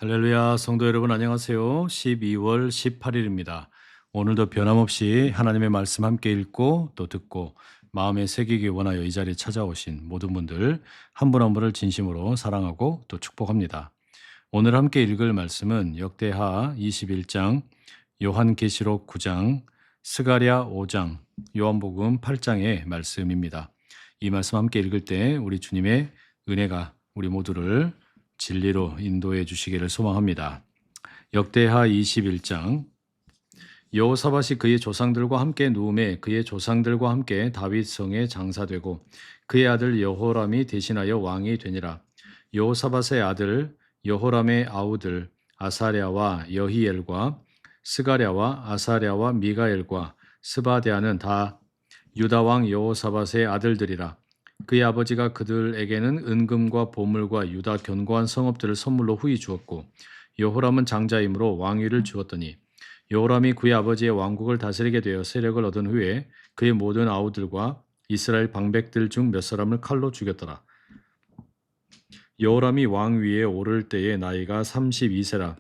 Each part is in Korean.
할렐루야, 성도 여러분 안녕하세요. 12월 18일입니다. 오늘도 변함없이 하나님의 말씀 함께 읽고 또 듣고 마음에 새기기 원하여 이 자리에 찾아오신 모든 분들 한 분 한 분을 진심으로 사랑하고 또 축복합니다. 오늘 함께 읽을 말씀은 역대하 21장, 요한계시록 9장, 스가랴 5장, 요한복음 8장의 말씀입니다. 이 말씀 함께 읽을 때 우리 주님의 은혜가 우리 모두를 진리로 인도해 주시기를 소망합니다. 역대하 21장. 여호사밧이 그의 조상들과 함께 누움에 그의 조상들과 함께 다윗 성에 장사되고 그의 아들 여호람이 대신하여 왕이 되니라. 여호사밧의 아들 여호람의 아우들 아사랴와 여히엘과 스가랴와 아사랴와 미가엘과 스바데아는 다 유다 왕 여호사밧의 아들들이라. 그의 아버지가 그들에게는 은금과 보물과 유다 견고한 성읍들을 선물로 후히 주었고 여호람은 장자이므로 왕위를 주었더니 여호람이 그의 아버지의 왕국을 다스리게 되어 세력을 얻은 후에 그의 모든 아우들과 이스라엘 방백들 중 몇 사람을 칼로 죽였더라. 여호람이 왕위에 오를 때의 나이가 32세라.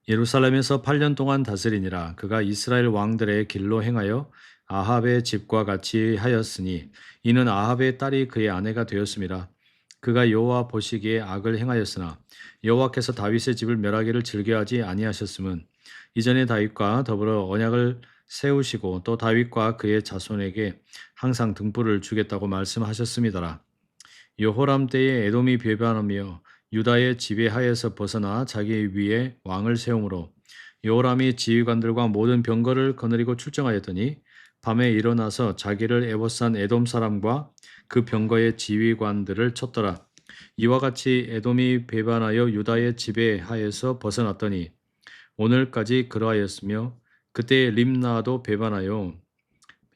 예루살렘에서 8년 동안 다스리니라. 그가 이스라엘 왕들의 길로 행하여 아합의 집과 같이 하였으니 이는 아합의 딸이 그의 아내가 되었음이라. 그가 여호와 보시기에 악을 행하였으나 여호와께서 다윗의 집을 멸하기를 즐겨하지 아니하셨음은 이전에 다윗과 더불어 언약을 세우시고 또 다윗과 그의 자손에게 항상 등불을 주겠다고 말씀하셨음이더라. 여호람 때에 에돔이 배반하며 유다의 지배하에서 벗어나 자기 위에 왕을 세우므로 여호람이 지휘관들과 모든 병거를 거느리고 출정하였더니 밤에 일어나서 자기를 애워싼 에돔 사람과 그 병거의 지휘관들을 쳤더라. 이와 같이 에돔이 배반하여 유다의 지배하에서 벗어났더니 오늘까지 그러하였으며 그때 림나도 배반하여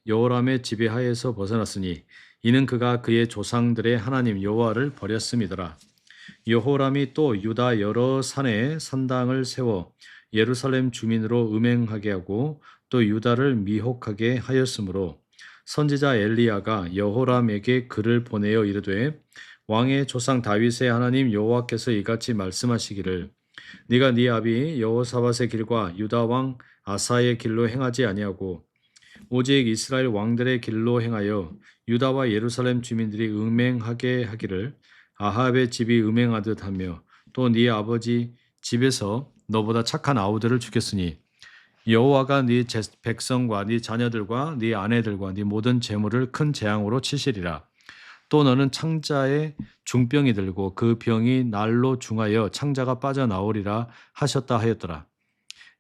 여호람의 지배하에서 벗어났으니 이는 그가 그의 조상들의 하나님 여호와를 버렸음이더라. 여호람이 또 유다 여러 산에 산당을 세워 예루살렘 주민으로 음행하게 하고 또 유다를 미혹하게 하였으므로 선지자 엘리야가 여호람에게 글을 보내어 이르되 왕의 조상 다윗의 하나님 여호와께서 이같이 말씀하시기를 네가 네 아비 여호사밧의 길과 유다 왕 아사의 길로 행하지 아니하고 오직 이스라엘 왕들의 길로 행하여 유다와 예루살렘 주민들이 음행하게 하기를 아합의 집이 음행하듯 하며 또 네 아버지 집에서 너보다 착한 아우들을 죽였으니 여호와가 네 백성과 네 자녀들과 네 아내들과 네 모든 재물을 큰 재앙으로 치시리라. 또 너는 창자에 중병이 들고 그 병이 날로 중하여 창자가 빠져나오리라 하셨다 하였더라.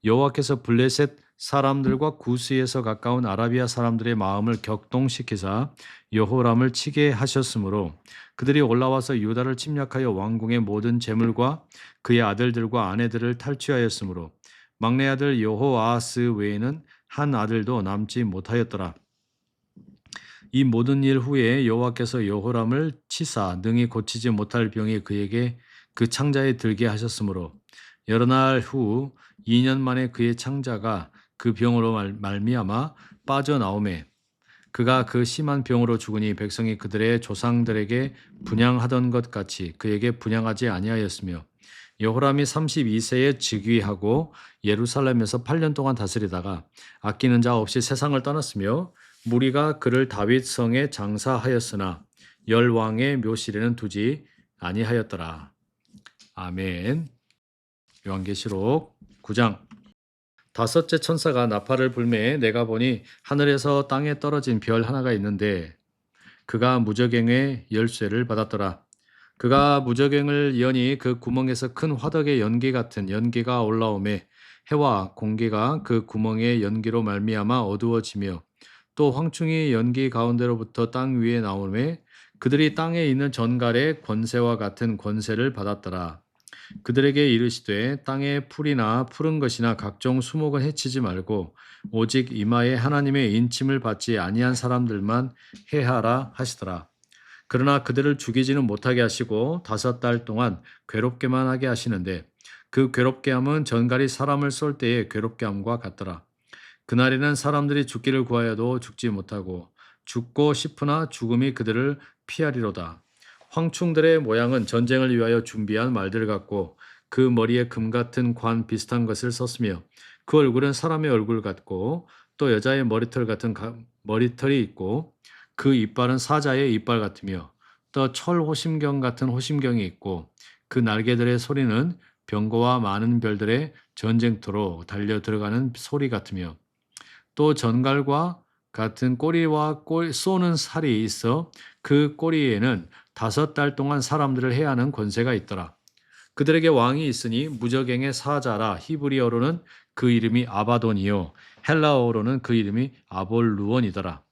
여호와께서 블레셋 사람들과 구스에서 가까운 아라비아 사람들의 마음을 격동시키사 여호람을 치게 하셨으므로 그들이 올라와서 유다를 침략하여 왕궁의 모든 재물과 그의 아들들과 아내들을 탈취하였으므로 막내 아들 여호아하스 외에는 한 아들도 남지 못하였더라. 이 모든 일 후에 여호와께서 여호람을 치사 능히 고치지 못할 병이 그에게 그 창자에 들게 하셨으므로 여러 날 후 2년 만에 그의 창자가 그 병으로 말미암아 빠져나오매 그가 그 심한 병으로 죽으니 백성이 그들의 조상들에게 분향하던 것 같이 그에게 분향하지 아니하였으며 여호람이 32세에 즉위하고 예루살렘에서 8년 동안 다스리다가 아끼는 자 없이 세상을 떠났으며 무리가 그를 다윗 성에 장사하였으나 열 왕의 묘실에는 두지 아니하였더라. 아멘. 요한계시록 9장. 다섯째 천사가 나팔을 불매 내가 보니 하늘에서 땅에 떨어진 별 하나가 있는데 그가 무저갱의 열쇠를 받았더라. 그가 무저갱을 여니 그 구멍에서 큰 화덕의 연기 같은 연기가 올라오매 해와 공기가 그 구멍의 연기로 말미암아 어두워지며 또 황충이 연기 가운데로부터 땅 위에 나오매 그들이 땅에 있는 전갈의 권세와 같은 권세를 받았더라. 그들에게 이르시되 땅의 풀이나 푸른 것이나 각종 수목은 해치지 말고 오직 이마에 하나님의 인침을 받지 아니한 사람들만 해하라 하시더라. 그러나 그들을 죽이지는 못하게 하시고 5달 동안 괴롭게만 하게 하시는데 그 괴롭게 함은 전갈이 사람을 쏠 때의 괴롭게 함과 같더라. 그날에는 사람들이 죽기를 구하여도 죽지 못하고 죽고 싶으나 죽음이 그들을 피하리로다. 황충들의 모양은 전쟁을 위하여 준비한 말들 같고 그 머리에 금 같은 관 비슷한 것을 썼으며 그 얼굴은 사람의 얼굴 같고 또 여자의 머리털 같은 머리털이 있고 그 이빨은 사자의 이빨 같으며 또 철 호심경 같은 호심경이 있고 그 날개들의 소리는 병거와 많은 별들의 전쟁터로 달려 들어가는 소리 같으며 또 전갈과 같은 꼬리와 쏘는 살이 있어 그 꼬리에는 5달 동안 사람들을 해야 하는 권세가 있더라. 그들에게 왕이 있으니 무저갱의 사자라. 히브리어로는 그 이름이 아바돈이요 헬라어로는 그 이름이 아볼루온이더라.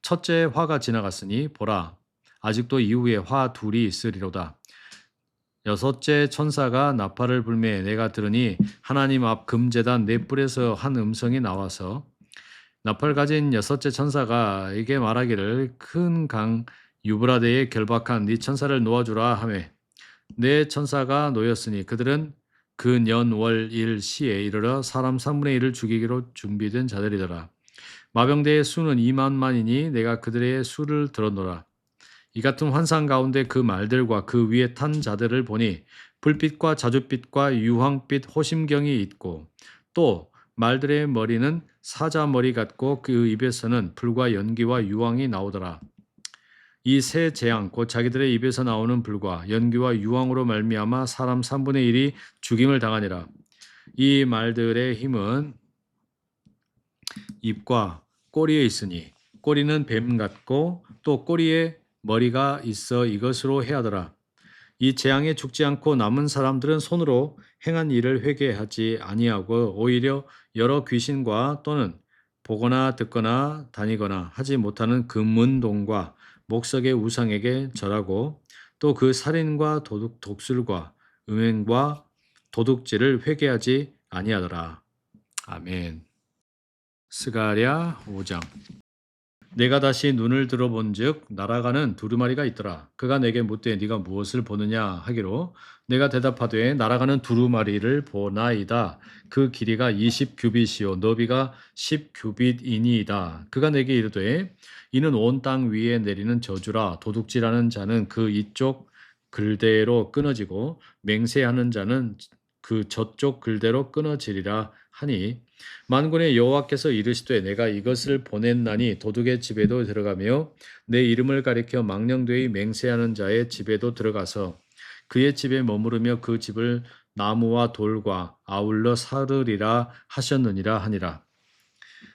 첫째 화가 지나갔으니 보라 아직도 이후에 화 둘이 있으리로다. 여섯째 천사가 나팔을 불매 내가 들으니 하나님 앞 금제단 네 뿔에서 한 음성이 나와서 나팔 가진 여섯째 천사가 이게 말하기를 큰 강 유브라데에 결박한 네 천사를 놓아주라 하매 네 천사가 놓였으니 그들은 그 년 월 일 시에 이르러 사람 3분의 1을 죽이기로 준비된 자들이더라. 마병대의 수는 2만만이니 내가 그들의 수를 들었노라. 이 같은 환상 가운데 그 말들과 그 위에 탄 자들을 보니 불빛과 자줏빛과 유황빛 호심경이 있고 또 말들의 머리는 사자 머리 같고 그 입에서는 불과 연기와 유황이 나오더라. 이 세 재앙 곧 자기들의 입에서 나오는 불과 연기와 유황으로 말미암아 사람 3분의 1이 죽임을 당하니라. 이 말들의 힘은 입과 꼬리에 있으니 꼬리는 뱀 같고 또 꼬리에 머리가 있어 이것으로 해하더라. 이 재앙에 죽지 않고 남은 사람들은 손으로 행한 일을 회개하지 아니하고 오히려 여러 귀신과 또는 보거나 듣거나 다니거나 하지 못하는 금은동과 목석의 우상에게 절하고 또 그 살인과 독술과 음행과 도둑질을 회개하지 아니하더라. 아멘. 스가랴 5장. 내가 다시 눈을 들어본즉 날아가는 두루마리가 있더라. 그가 내게 묻되 네가 무엇을 보느냐 하기로 내가 대답하되 날아가는 두루마리를 보나이다. 그 길이가 20규빗이요 너비가 10규빗이니이다. 그가 내게 이르되 이는 온 땅 위에 내리는 저주라. 도둑질하는 자는 그 이쪽 글대로 끊어지고 맹세하는 자는 그 저쪽 글대로 끊어지리라 하니 만군의 여호와께서 이르시되 내가 이것을 보냈나니 도둑의 집에도 들어가며 내 이름을 가리켜 망령되이 맹세하는 자의 집에도 들어가서 그의 집에 머무르며 그 집을 나무와 돌과 아울러 사르리라 하셨느니라 하니라.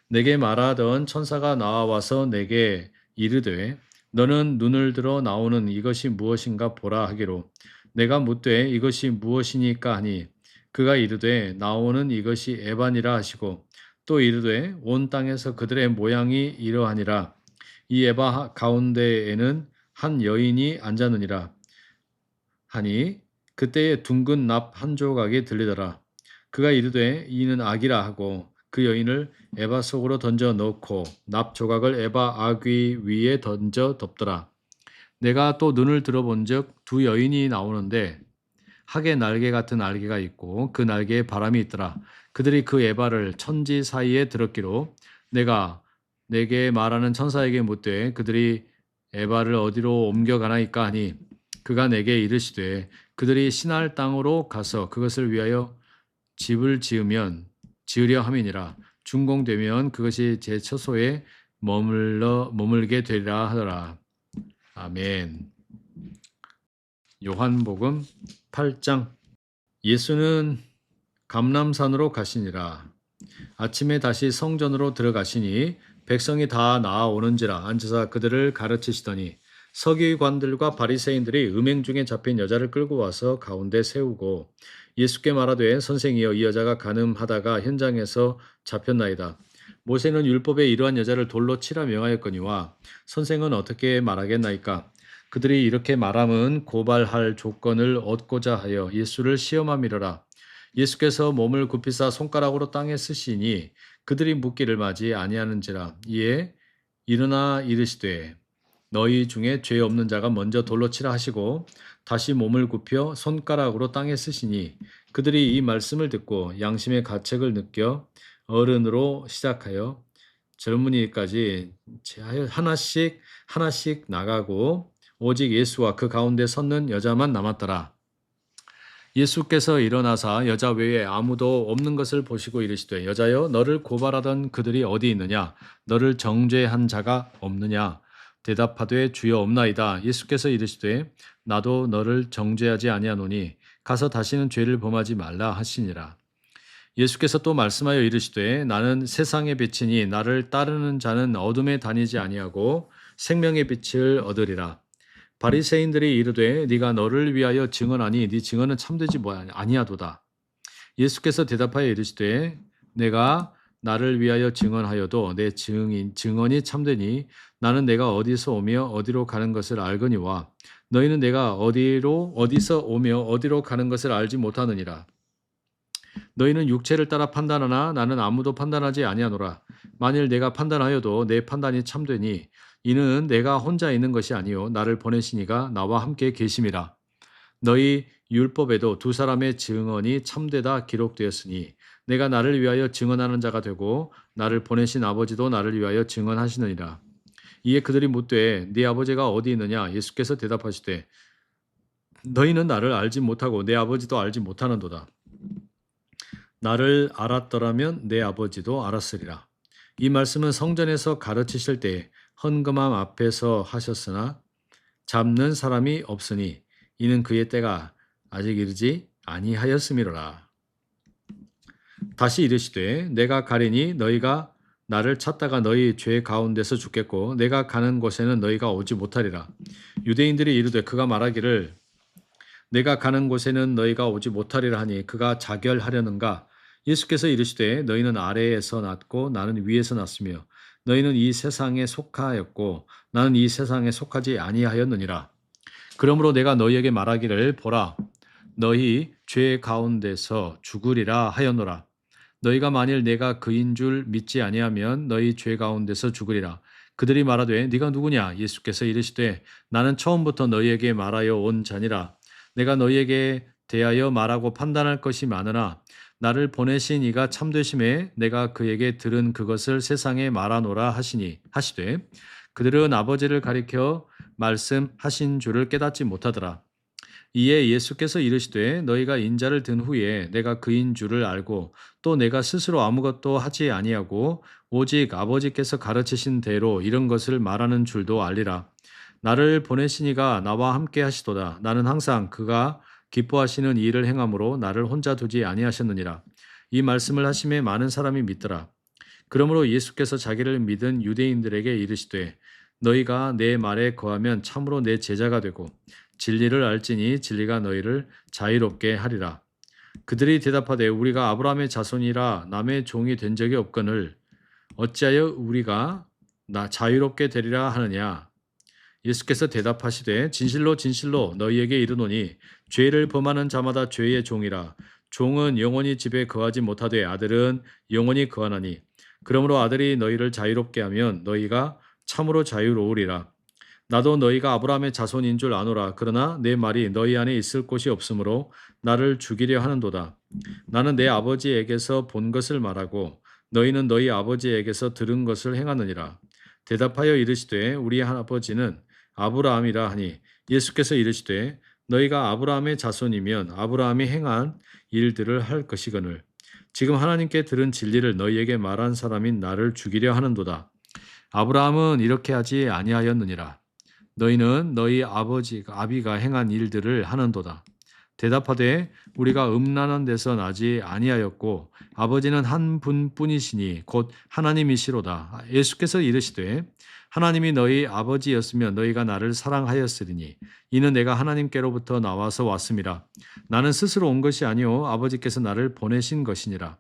내게 말하던 천사가 나와서 내게 이르되 너는 눈을 들어 나오는 이것이 무엇인가 보라 하기로 내가 묻되 이것이 무엇이니까 하니 그가 이르되 나오는 이것이 에반이라 하시고 또 이르되 온 땅에서 그들의 모양이 이러하니라. 이 에바 가운데에는 한 여인이 앉았느니라 하니 그때에 둥근 납 한 조각이 들리더라. 그가 이르되 이는 악이라 하고 그 여인을 에바 속으로 던져 넣고 납 조각을 에바 아귀 위에 던져 덮더라. 내가 또 눈을 들어본즉 두 여인이 나오는데 학의 날개 같은 날개가 있고 그 날개에 바람이 있더라. 그들이 그 에바를 천지 사이에 들었기로 내가 내게 말하는 천사에게 묻되 그들이 에바를 어디로 옮겨가나이까 하니 그가 내게 이르시되 그들이 신할 땅으로 가서 그것을 위하여 집을 지으려 함이니라. 준공되면 그것이 제 처소에 머물게 되리라 하더라. 아멘. 요한복음 8장. 예수는 감람산으로 가시니라. 아침에 다시 성전으로 들어가시니 백성이 다 나아오는지라 앉으사 그들을 가르치시더니 서기관들과 바리새인들이 음행 중에 잡힌 여자를 끌고 와서 가운데 세우고 예수께 말하되 선생이여 이 여자가 간음하다가 현장에서 잡혔나이다. 모세는 율법에 이러한 여자를 돌로 치라 명하였거니와 선생은 어떻게 말하겠나이까? 그들이 이렇게 말함은 고발할 조건을 얻고자 하여 예수를 시험함이로라. 예수께서 몸을 굽히사 손가락으로 땅에 쓰시니 그들이 묻기를 마지 아니하는지라. 이에 일어나 이르시되 너희 중에 죄 없는 자가 먼저 돌로 치라 하시고 다시 몸을 굽혀 손가락으로 땅에 쓰시니 그들이 이 말씀을 듣고 양심의 가책을 느껴 어른으로 시작하여 젊은이까지 하나씩 나가고 오직 예수와 그 가운데 섰는 여자만 남았더라. 예수께서 일어나사 여자 외에 아무도 없는 것을 보시고 이르시되 여자여 너를 고발하던 그들이 어디 있느냐 너를 정죄한 자가 없느냐 대답하되 주여 없나이다. 예수께서 이르시되 나도 너를 정죄하지 아니하노니 가서 다시는 죄를 범하지 말라 하시니라. 예수께서 또 말씀하여 이르시되 나는 세상의 빛이니 나를 따르는 자는 어둠에 다니지 아니하고 생명의 빛을 얻으리라. 바리새인들이 이르되 네가 너를 위하여 증언하니 네 증언은 참되지 아니하도다. 예수께서 대답하여 이르시되 내가 나를 위하여 증언하여도 내 증언이 참되니 나는 내가 어디서 오며 어디로 가는 것을 알거니와 너희는 내가 어디서 오며 어디로 가는 것을 알지 못하느니라. 너희는 육체를 따라 판단하나 나는 아무도 판단하지 아니하노라. 만일 내가 판단하여도 내 판단이 참되니 이는 내가 혼자 있는 것이 아니요 나를 보내시니가 나와 함께 계심이라. 너희 율법에도 두 사람의 증언이 참되다 기록되었으니 내가 나를 위하여 증언하는 자가 되고 나를 보내신 아버지도 나를 위하여 증언하시느니라. 이에 그들이 묻되 네 아버지가 어디 있느냐? 예수께서 대답하시되 너희는 나를 알지 못하고 내 아버지도 알지 못하는도다. 나를 알았더라면 내 아버지도 알았으리라. 이 말씀은 성전에서 가르치실 때 헌금함 앞에서 하셨으나 잡는 사람이 없으니 이는 그의 때가 아직 이르지 아니하였음이로라. 다시 이르시되 내가 가리니 너희가 나를 찾다가 너희 죄 가운데서 죽겠고 내가 가는 곳에는 너희가 오지 못하리라. 유대인들이 이르되 그가 말하기를 내가 가는 곳에는 너희가 오지 못하리라 하니 그가 자결하려는가? 예수께서 이르시되 너희는 아래에서 났고 나는 위에서 났으며 너희는 이 세상에 속하였고 나는 이 세상에 속하지 아니하였느니라. 그러므로 내가 너희에게 말하기를 보라 너희 죄 가운데서 죽으리라 하였노라. 너희가 만일 내가 그인 줄 믿지 아니하면 너희 죄 가운데서 죽으리라. 그들이 말하되 네가 누구냐? 예수께서 이르시되 나는 처음부터 너희에게 말하여 온 자니라. 내가 너희에게 대하여 말하고 판단할 것이 많으나 나를 보내신 이가 참되심에 내가 그에게 들은 그것을 세상에 말하노라 하시되 그들은 아버지를 가리켜 말씀하신 줄을 깨닫지 못하더라. 이에 예수께서 이르시되 너희가 인자를 든 후에 내가 그인 줄을 알고 또 내가 스스로 아무것도 하지 아니하고 오직 아버지께서 가르치신 대로 이런 것을 말하는 줄도 알리라. 나를 보내신 이가 나와 함께 하시도다. 나는 항상 그가 기뻐하시는 일을 행함으로 나를 혼자 두지 아니하셨느니라. 이 말씀을 하심에 많은 사람이 믿더라. 그러므로 예수께서 자기를 믿은 유대인들에게 이르시되 너희가 내 말에 거하면 참으로 내 제자가 되고 진리를 알지니 진리가 너희를 자유롭게 하리라. 그들이 대답하되 우리가 아브라함의 자손이라 남의 종이 된 적이 없거늘 어찌하여 우리가 자유롭게 되리라 하느냐? 예수께서 대답하시되 진실로 진실로 너희에게 이르노니 죄를 범하는 자마다 죄의 종이라. 종은 영원히 집에 거하지 못하되 아들은 영원히 거하나니 그러므로 아들이 너희를 자유롭게 하면 너희가 참으로 자유로우리라. 나도 너희가 아브라함의 자손인 줄 아노라. 그러나 내 말이 너희 안에 있을 곳이 없으므로 나를 죽이려 하는도다. 나는 내 아버지에게서 본 것을 말하고 너희는 너희 아버지에게서 들은 것을 행하느니라. 대답하여 이르시되 우리 아버지는 아브라함이라 하니 예수께서 이르시되 너희가 아브라함의 자손이면 아브라함이 행한 일들을 할 것이거늘 지금 하나님께 들은 진리를 너희에게 말한 사람인 나를 죽이려 하는도다. 아브라함은 이렇게 하지 아니하였느니라. 너희는 너희 아비가 행한 일들을 하는도다. 대답하되 우리가 음란한 데서 나지 아니하였고 아버지는 한 분뿐이시니 곧 하나님이시로다. 예수께서 이르시되 하나님이 너희 아버지였으면 너희가 나를 사랑하였으리니 이는 내가 하나님께로부터 나와서 왔음이라. 나는 스스로 온 것이 아니요 아버지께서 나를 보내신 것이니라.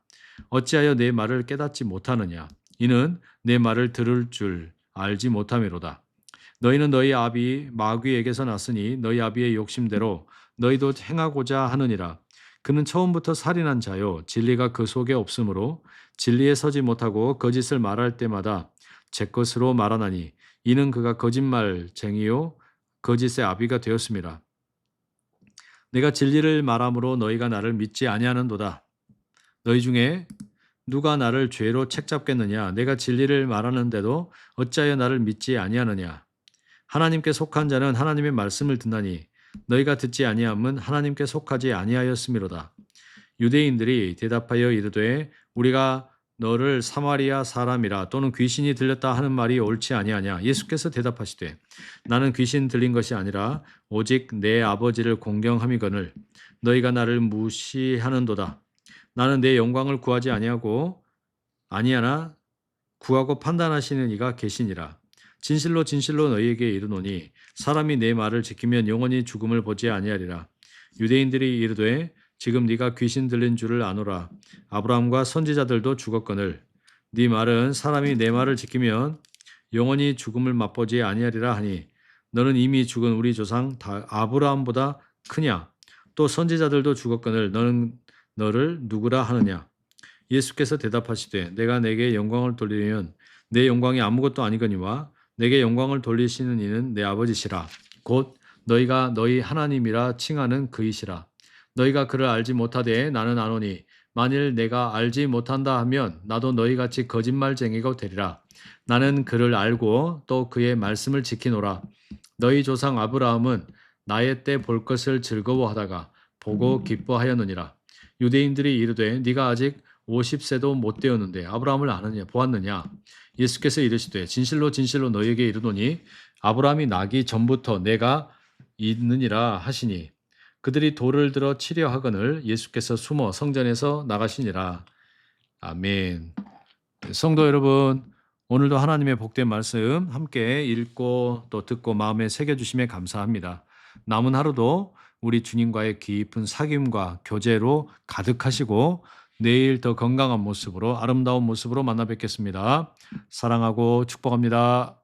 어찌하여 내 말을 깨닫지 못하느냐? 이는 내 말을 들을 줄 알지 못함이로다. 너희는 너희 아비 마귀에게서 났으니 너희 아비의 욕심대로 너희도 행하고자 하느니라. 그는 처음부터 살인한 자요 진리가 그 속에 없으므로 진리에 서지 못하고 거짓을 말할 때마다 제 것으로 말하나니 이는 그가 거짓말쟁이요 거짓의 아비가 되었음이라. 내가 진리를 말함으로 너희가 나를 믿지 아니하는도다. 너희 중에 누가 나를 죄로 책잡겠느냐? 내가 진리를 말하는데도 어찌하여 나를 믿지 아니하느냐? 하나님께 속한 자는 하나님의 말씀을 듣나니 너희가 듣지 아니함은 하나님께 속하지 아니하였음이로다. 유대인들이 대답하여 이르되 우리가 너를 사마리아 사람이라 또는 귀신이 들렸다 하는 말이 옳지 아니하냐. 예수께서 대답하시되 나는 귀신 들린 것이 아니라 오직 내 아버지를 공경함이거늘 너희가 나를 무시하는도다. 나는 내 영광을 구하지 아니하나 구하고 판단하시는 이가 계시니라. 진실로 진실로 너희에게 이르노니 사람이 내 말을 지키면 영원히 죽음을 보지 아니하리라. 유대인들이 이르되 지금 네가 귀신 들린 줄을 아노라. 아브라함과 선지자들도 죽었거늘 네 말은 사람이 내 말을 지키면 영원히 죽음을 맛보지 아니하리라 하니 너는 이미 죽은 우리 조상 아브라함보다 크냐? 또 선지자들도 죽었거늘 너는 너를 누구라 하느냐? 예수께서 대답하시되 내가 내게 영광을 돌리면 내 영광이 아무것도 아니거니와 내게 영광을 돌리시는 이는 내 아버지시라. 곧 너희가 너희 하나님이라 칭하는 그이시라. 너희가 그를 알지 못하되 나는 아노니 만일 내가 알지 못한다 하면 나도 너희같이 거짓말쟁이가 되리라. 나는 그를 알고 또 그의 말씀을 지키노라. 너희 조상 아브라함은 나의 때 볼 것을 즐거워하다가 보고 기뻐하였느니라. 유대인들이 이르되 네가 아직 50세도 못 되었는데 아브라함을 아느냐 보았느냐. 예수께서 이르시되 진실로 진실로 너희에게 이르노니 아브라함이 나기 전부터 내가 있느니라 하시니 그들이 돌을 들어 치려 하거늘 예수께서 숨어 성전에서 나가시니라. 아멘. 성도 여러분, 오늘도 하나님의 복된 말씀 함께 읽고 또 듣고 마음에 새겨주심에 감사합니다. 남은 하루도 우리 주님과의 깊은 사귐과 교제로 가득하시고 내일 더 건강한 모습으로 아름다운 모습으로 만나 뵙겠습니다. 사랑하고 축복합니다.